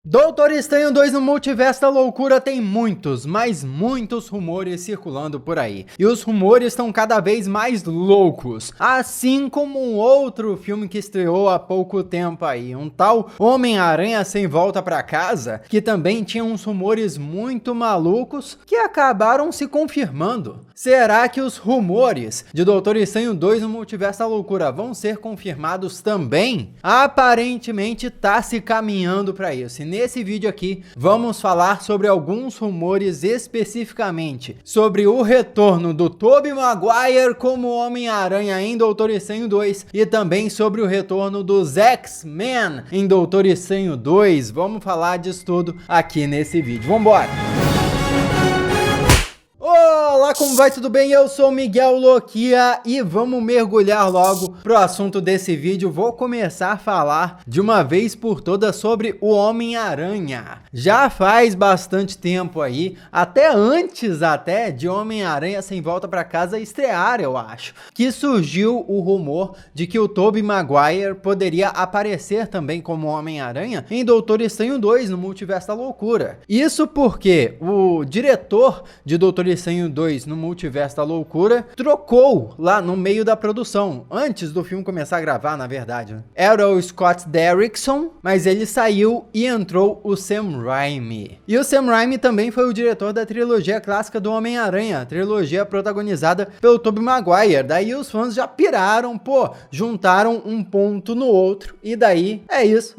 Doutor Estranho 2 no Multiverso da Loucura tem muitos, mas muitos rumores circulando por aí. E os rumores estão cada vez mais loucos. Assim como um outro filme que estreou há pouco tempo aí, um tal Homem-Aranha Sem Volta Pra Casa, que também tinha uns rumores muito malucos que acabaram se confirmando. Será que os rumores de Doutor Estranho 2 no Multiverso da Loucura vão ser confirmados também? Aparentemente tá se caminhando para isso. E nesse vídeo aqui vamos falar sobre alguns rumores, especificamente sobre o retorno do Tobey Maguire como Homem-Aranha em Doutor Estranho 2 e também sobre o retorno dos X-Men em Doutor Estranho 2. Vamos falar disso tudo aqui nesse vídeo. Vambora! Olá, como vai? Tudo bem? Eu sou o Miguel Loquia e vamos mergulhar logo pro assunto desse vídeo. Vou começar a falar de uma vez por todas sobre o Homem-Aranha. Já faz bastante tempo aí, até antes de Homem-Aranha Sem Volta Pra Casa estrear, eu acho, que surgiu o rumor de que o Tobey Maguire poderia aparecer também como Homem-Aranha em Doutor Estranho 2 no Multiverso da Loucura. Isso porque o diretor de Doutor Estranho 2 no Multiverso da Loucura trocou lá no meio da produção, antes do filme começar a gravar, na verdade. Era o Scott Derrickson, mas ele saiu e entrou o Sam Raimi. E o Sam Raimi também foi o diretor da trilogia clássica do Homem-Aranha, trilogia protagonizada pelo Tobey Maguire. Daí os fãs já piraram, juntaram um ponto no outro, e daí é isso.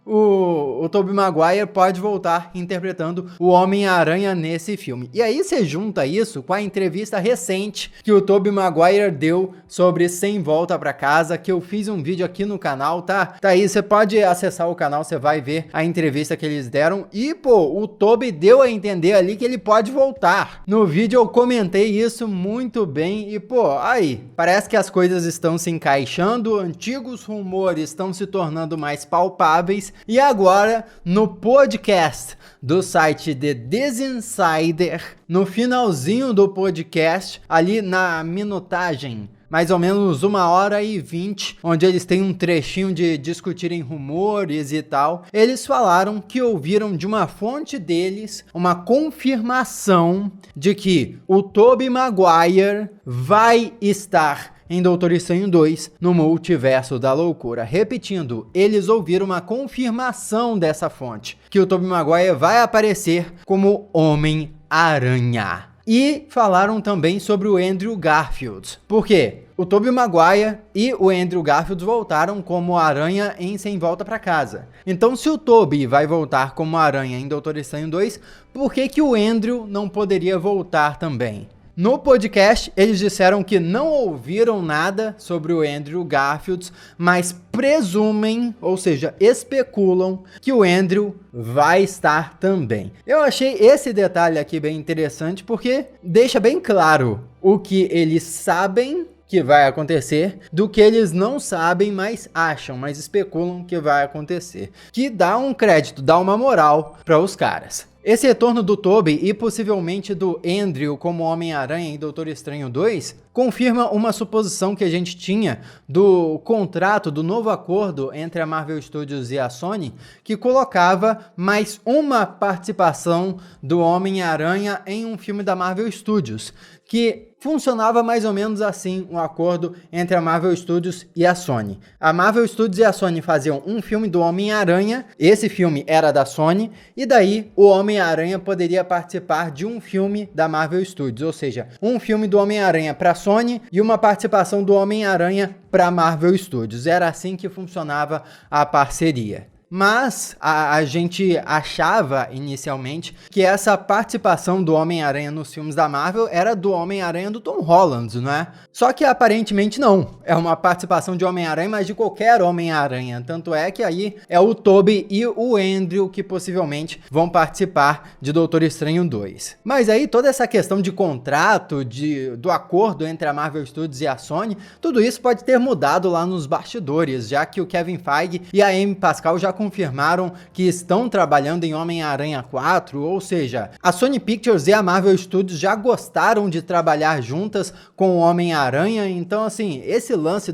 O Tobey Maguire pode voltar interpretando o Homem-Aranha nesse filme. E aí você junta isso com a entrevista recente que o Tobey Maguire deu sobre Sem Volta Pra Casa, que eu fiz um vídeo aqui no canal, tá aí, você pode acessar o canal, você vai ver a entrevista que eles deram. E o Tobey deu a entender ali que ele pode voltar. No vídeo eu comentei isso muito bem e aí, parece que as coisas estão se encaixando, antigos rumores estão se tornando mais palpáveis. E agora, no podcast do site The Insider, no finalzinho do podcast, ali na minutagem, mais ou menos 1h20, onde eles têm um trechinho de discutirem rumores e tal, eles falaram que ouviram de uma fonte deles uma confirmação de que o Tobey Maguire vai estar em Doutor Estranho 2 no Multiverso da Loucura. Repetindo, eles ouviram uma confirmação dessa fonte, que o Tobey Maguire vai aparecer como Homem-Aranha. E falaram também sobre o Andrew Garfield. Por quê? O Tobey Maguire e o Andrew Garfield voltaram como Aranha em Sem Volta Pra Casa. Então, se o Tobey vai voltar como Aranha em Doutor Estranho 2, por que o Andrew não poderia voltar também? No podcast, eles disseram que não ouviram nada sobre o Andrew Garfield, mas presumem, ou seja, especulam que o Andrew vai estar também. Eu achei esse detalhe aqui bem interessante porque deixa bem claro o que eles sabem que vai acontecer, do que eles não sabem, mas acham, mas especulam que vai acontecer. Que dá um crédito, dá uma moral para os caras. Esse retorno do Tobey e possivelmente do Andrew como Homem-Aranha em Doutor Estranho 2 confirma uma suposição que a gente tinha do contrato, do novo acordo entre a Marvel Studios e a Sony, que colocava mais uma participação do Homem-Aranha em um filme da Marvel Studios, que funcionava mais ou menos assim, um acordo entre a Marvel Studios e a Sony. A Marvel Studios e a Sony faziam um filme do Homem-Aranha, esse filme era da Sony, e daí o Homem-Aranha poderia participar de um filme da Marvel Studios, ou seja, um filme do Homem-Aranha para a Sony e uma participação do Homem-Aranha para a Marvel Studios. Era assim que funcionava a parceria. Mas a gente achava inicialmente que essa participação do Homem-Aranha nos filmes da Marvel era do Homem-Aranha do Tom Holland, não é? Só que aparentemente não. É uma participação de Homem-Aranha, mas de qualquer Homem-Aranha. Tanto é que aí é o Tobey e o Andrew que possivelmente vão participar de Doutor Estranho 2. Mas aí toda essa questão de contrato, do acordo entre a Marvel Studios e a Sony, tudo isso pode ter mudado lá nos bastidores, já que o Kevin Feige e a Amy Pascal já confirmaram que estão trabalhando em Homem-Aranha 4, ou seja, a Sony Pictures e a Marvel Studios já gostaram de trabalhar juntas com o Homem-Aranha, então assim, esse lance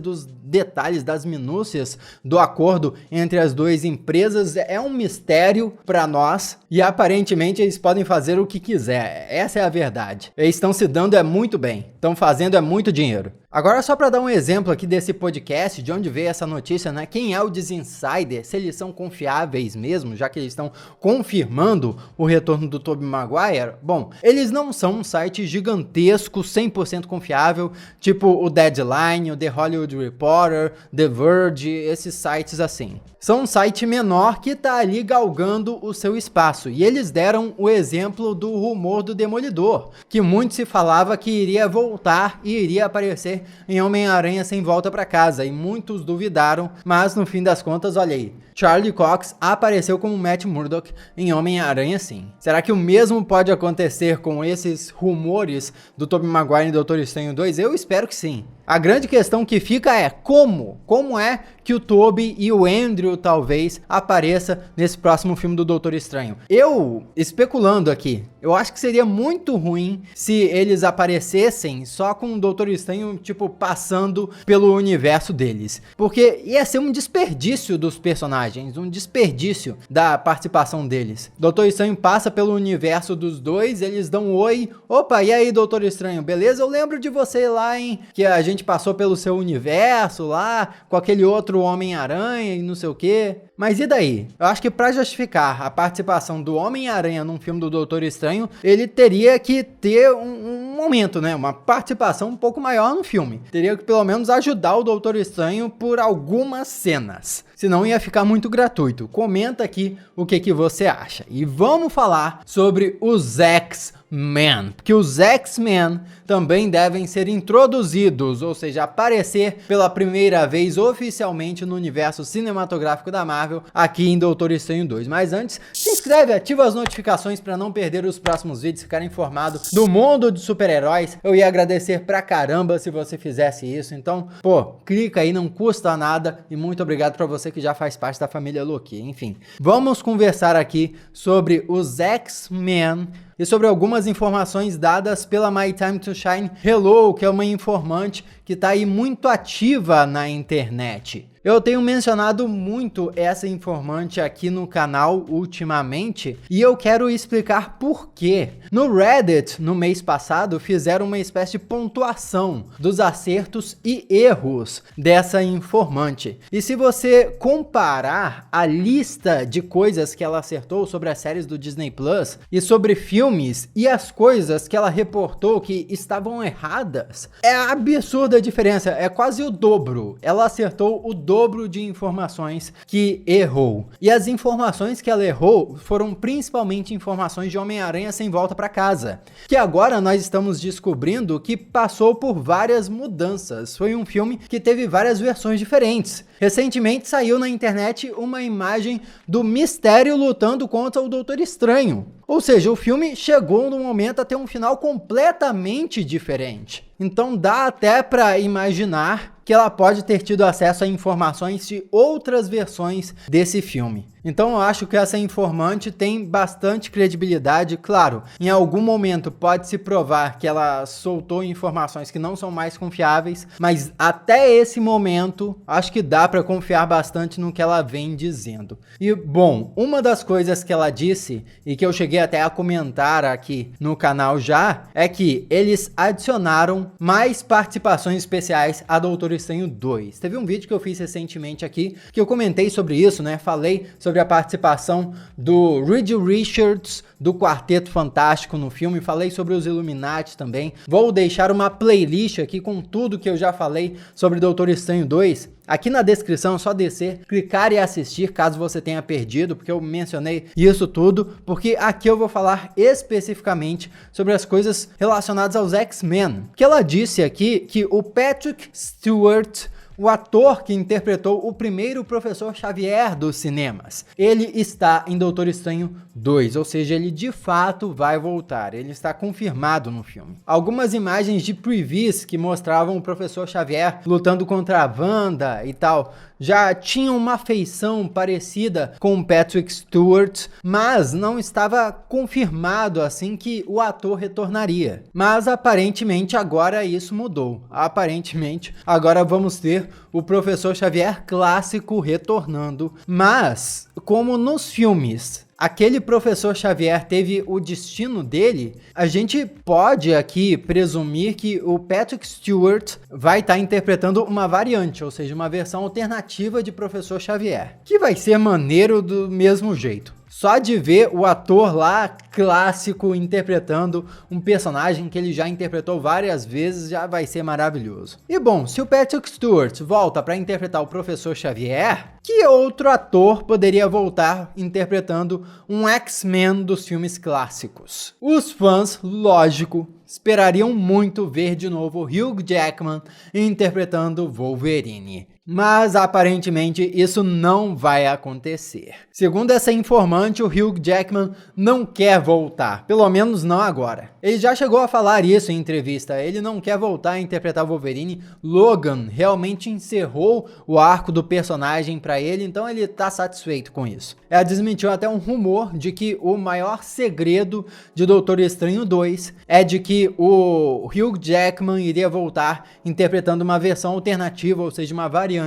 detalhes, das minúcias do acordo entre as duas empresas é um mistério para nós e aparentemente eles podem fazer o que quiser. Essa é a verdade. Eles estão se dando muito bem, estão fazendo muito dinheiro. Agora, só para dar um exemplo aqui desse podcast, de onde veio essa notícia, né? Quem é o Insider, se eles são confiáveis mesmo, já que eles estão confirmando o retorno do Tobey Maguire? Bom, eles não são um site gigantesco, 100% confiável, tipo o Deadline, o The Hollywood Reporter, The Verge, esses sites assim. São um site menor que tá ali galgando o seu espaço. E eles deram o exemplo do rumor do Demolidor, que muito se falava que iria voltar e iria aparecer em Homem-Aranha Sem Volta para Casa. E muitos duvidaram, mas no fim das contas, olha aí, Charlie Cox apareceu como Matt Murdock em Homem-Aranha sim. Será que o mesmo pode acontecer com esses rumores do Tobey Maguire e Doutor Estranho 2? Eu espero que sim. A grande questão que fica é como? Como é que o Tobey e o Andrew talvez apareça nesse próximo filme do Doutor Estranho? Eu, especulando aqui, eu acho que seria muito ruim se eles aparecessem só com o Doutor Estranho, tipo, passando pelo universo deles. Porque ia ser um desperdício dos personagens, um desperdício da participação deles. Doutor Estranho passa pelo universo dos dois, eles dão um oi. Opa, e aí, Doutor Estranho, beleza? Eu lembro de você lá, hein? Que a gente passou pelo seu universo lá, com aquele outro Homem-Aranha e não sei o quê. Mas e daí? Eu acho que para justificar a participação do Homem-Aranha num filme do Doutor Estranho, ele teria que ter um momento, né? Uma participação um pouco maior no filme. Teria que pelo menos ajudar o Doutor Estranho por algumas cenas. Senão ia ficar muito gratuito. Comenta aqui o que você acha. E vamos falar sobre os X-Men. Porque os X-Men também devem ser introduzidos, ou seja, aparecer pela primeira vez oficialmente no universo cinematográfico da Marvel, aqui em Doutor Estranho 2. Mas antes, se inscreve, ativa as notificações para não perder os próximos vídeos, ficar informado do mundo de super-heróis. Eu ia agradecer pra caramba se você fizesse isso. Então, pô, clica aí, não custa nada. E muito obrigado pra você que já faz parte da família Loki. Enfim, vamos conversar aqui sobre os X-Men e sobre algumas informações dadas pela My Time to Shine Hello, que é uma informante que está aí muito ativa na internet. Eu tenho mencionado muito essa informante aqui no canal ultimamente e eu quero explicar por quê. No Reddit, no mês passado, fizeram uma espécie de pontuação dos acertos e erros dessa informante. E se você comparar a lista de coisas que ela acertou sobre as séries do Disney Plus e sobre filmes e as coisas que ela reportou que estavam erradas, é absurda a diferença, é quase o dobro. Ela acertou o dobro de informações que errou. E as informações que ela errou foram principalmente informações de Homem-Aranha Sem Volta para Casa, que agora nós estamos descobrindo que passou por várias mudanças. Foi um filme que teve várias versões diferentes. Recentemente saiu na internet uma imagem do Mistério lutando contra o Doutor Estranho. Ou seja, o filme chegou no momento a ter um final completamente diferente. Então dá até para imaginar que ela pode ter tido acesso a informações de outras versões desse filme. Então eu acho que essa informante tem bastante credibilidade. Claro, em algum momento pode se provar que ela soltou informações que não são mais confiáveis, mas até esse momento acho que dá para confiar bastante no que ela vem dizendo. E bom, uma das coisas que ela disse e que eu cheguei até a comentar aqui no canal já, é que eles adicionaram mais participações especiais a Doutor Estranho 2. Teve um vídeo que eu fiz recentemente aqui, que eu comentei sobre isso, né? Falei sobre a participação do Reed Richards, do Quarteto Fantástico no filme, falei sobre os Illuminati também. Vou deixar uma playlist aqui com tudo que eu já falei sobre Doutor Estranho 2. Aqui na descrição é só descer, clicar e assistir caso você tenha perdido, porque eu mencionei isso tudo, porque aqui eu vou falar especificamente sobre as coisas relacionadas aos X-Men. Que ela disse aqui que o Patrick Stewart, o ator que interpretou o primeiro Professor Xavier dos cinemas, ele está em Doutor Estranho 2, ou seja, ele de fato vai voltar, ele está confirmado no filme. Algumas imagens de previews que mostravam o Professor Xavier lutando contra a Wanda e tal, já tinha uma feição parecida com Patrick Stewart, mas não estava confirmado assim que o ator retornaria. Mas aparentemente agora isso mudou. Aparentemente agora vamos ter o Professor Xavier clássico retornando, mas como nos filmes aquele Professor Xavier teve o destino dele, a gente pode aqui presumir que o Patrick Stewart vai estar interpretando uma variante, ou seja, uma versão alternativa de Professor Xavier, que vai ser maneiro do mesmo jeito. Só de ver o ator lá clássico interpretando um personagem que ele já interpretou várias vezes já vai ser maravilhoso. E bom, se o Patrick Stewart volta para interpretar o Professor Xavier, que outro ator poderia voltar interpretando um X-Men dos filmes clássicos? Os fãs, lógico, esperariam muito ver de novo Hugh Jackman interpretando Wolverine. Mas aparentemente isso não vai acontecer. Segundo essa informante, o Hugh Jackman não quer voltar, pelo menos não agora. Ele já chegou a falar isso em entrevista, ele não quer voltar a interpretar Wolverine. Logan realmente encerrou o arco do personagem para ele, então ele tá satisfeito com isso. Ela desmentiu até um rumor de que o maior segredo de Doutor Estranho 2 é de que o Hugh Jackman iria voltar interpretando uma versão alternativa, ou seja, uma variante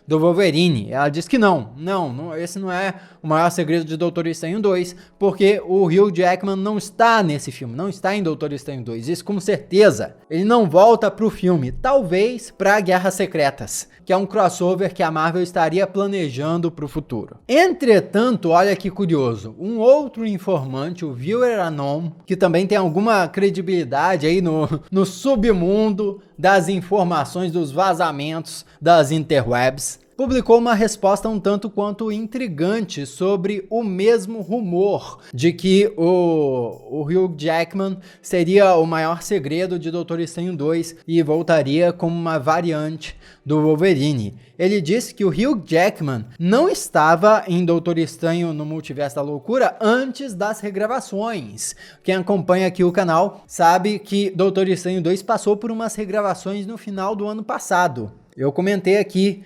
do Wolverine. Ela diz que não, esse não é o maior segredo de Doutor Estranho 2, porque o Hugh Jackman não está nesse filme, não está em Doutor Estranho 2, isso com certeza. Ele não volta pro filme, talvez pra Guerras Secretas, que é um crossover que a Marvel estaria planejando pro futuro. Entretanto, olha que curioso, um outro informante, o Viewer Anon, que também tem alguma credibilidade aí no submundo das informações, dos vazamentos das interwebs, publicou uma resposta um tanto quanto intrigante sobre o mesmo rumor de que o Hugh Jackman seria o maior segredo de Doutor Estranho 2 e voltaria como uma variante do Wolverine. Ele disse que o Hugh Jackman não estava em Doutor Estranho no Multiverso da Loucura antes das regravações. Quem acompanha aqui o canal sabe que Doutor Estranho 2 passou por umas regravações no final do ano passado. Eu comentei aqui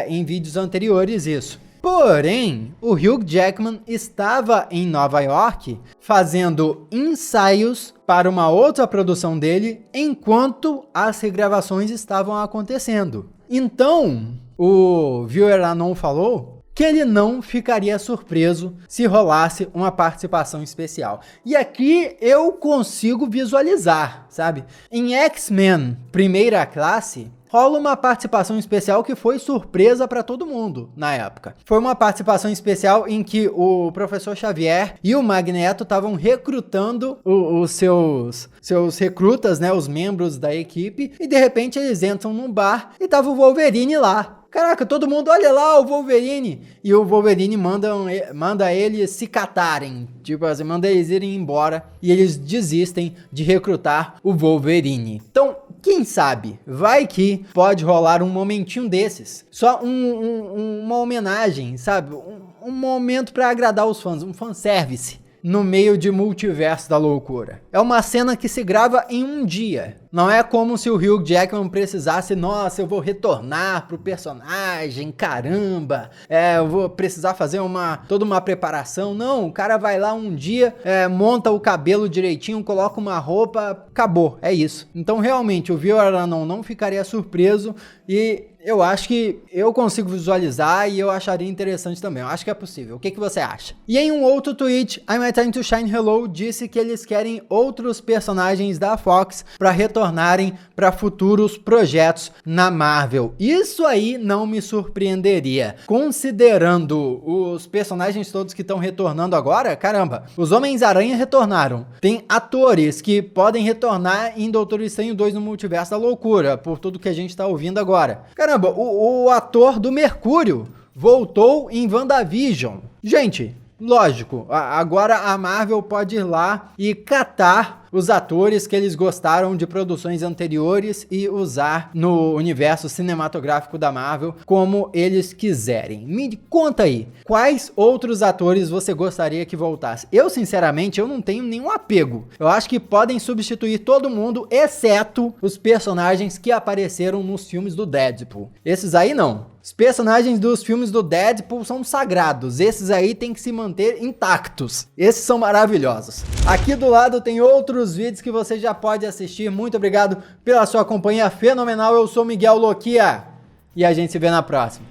em vídeos anteriores isso. Porém, o Hugh Jackman estava em Nova York fazendo ensaios para uma outra produção dele enquanto as regravações estavam acontecendo. Então, o Viewer Anon falou que ele não ficaria surpreso se rolasse uma participação especial. E aqui eu consigo visualizar, sabe? Em X-Men Primeira Classe, rola uma participação especial que foi surpresa para todo mundo na época. Foi uma participação especial em que o Professor Xavier e o Magneto estavam recrutando os seus recrutas, né, os membros da equipe, e de repente eles entram num bar e tava o Wolverine lá. Caraca, todo mundo, olha lá o Wolverine. E o Wolverine manda eles se catarem. Tipo assim, manda eles irem embora. E eles desistem de recrutar o Wolverine. Então, quem sabe, vai que pode rolar um momentinho desses. Só uma homenagem, sabe? Um momento pra agradar os fãs, um fanservice no meio de Multiverso da Loucura. É uma cena que se grava em um dia. Não é como se o Hugh Jackman precisasse, nossa, eu vou retornar pro personagem, caramba, eu vou precisar fazer toda uma preparação. Não, o cara vai lá um dia, monta o cabelo direitinho, coloca uma roupa, acabou, é isso. Então realmente o Viewer Anon não ficaria surpreso e eu acho que eu consigo visualizar e eu acharia interessante também. Eu acho que é possível. O que você acha? E em um outro tweet, I'm Time to Shine Hello disse que eles querem outros personagens da Fox para retornarem para futuros projetos na Marvel. Isso aí não me surpreenderia. Considerando os personagens todos que estão retornando agora, caramba, os Homens-Aranha retornaram. Tem atores que podem retornar em Doutor Estranho 2 no Multiverso da Loucura, por tudo que a gente tá ouvindo agora. Caramba, o ator do Mercúrio voltou em WandaVision. Gente, lógico, agora a Marvel pode ir lá e catar os atores que eles gostaram de produções anteriores e usar no universo cinematográfico da Marvel como eles quiserem. Me conta aí, quais outros atores você gostaria que voltasse? Eu, sinceramente, eu não tenho nenhum apego. Eu acho que podem substituir todo mundo, exceto os personagens que apareceram nos filmes do Deadpool. Esses aí não. Os personagens dos filmes do Deadpool são sagrados, esses aí tem que se manter intactos. Esses são maravilhosos. Aqui do lado tem outros vídeos que você já pode assistir. Muito obrigado pela sua companhia fenomenal. Eu sou Miguel Loquia e a gente se vê na próxima.